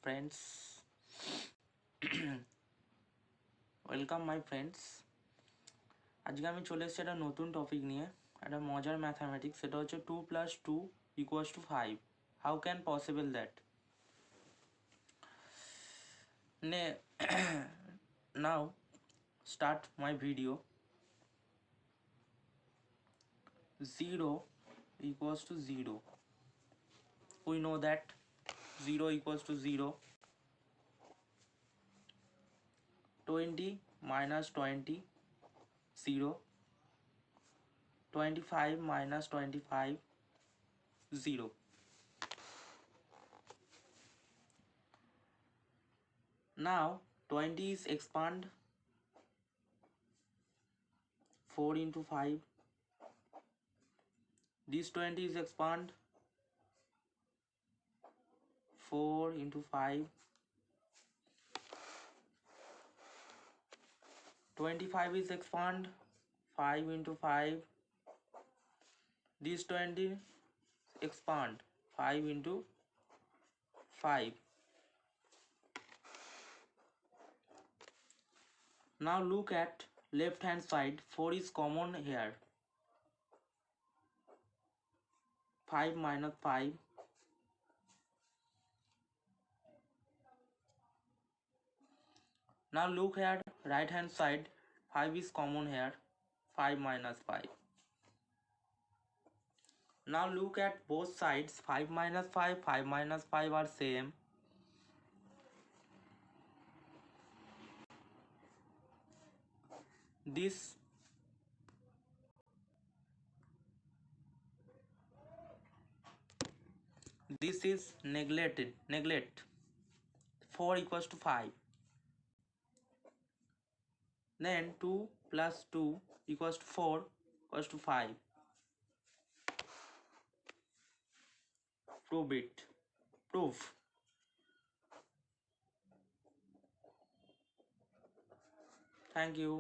friends. Welcome my friends. আজকে আমি চলে এসেছি একটা নতুন টপিক নিয়ে, একটা মজার ম্যাথামেটিক্স। সেটা হচ্ছে 2 + 2 = 5. How can possible that? Now start my video. 0 = 0. We know that 0 = 0. 20 - 20, 0. 25 - 25, 0. Now 20 is expand 4 into 5. This 20 is expand 4 into 5. 25 is expand 5 into 5. This 20 expand 5 into 5. Now look at left hand side. 4 is common here. 5 minus 5. Now look at right hand side. 5 is common here. 5 minus 5. Now look at both sides. 5 minus 5, 5 minus 5 are same. This is neglect. 4 = 5. Then 2 + 2 = 4 = 5. Proof. Thank you.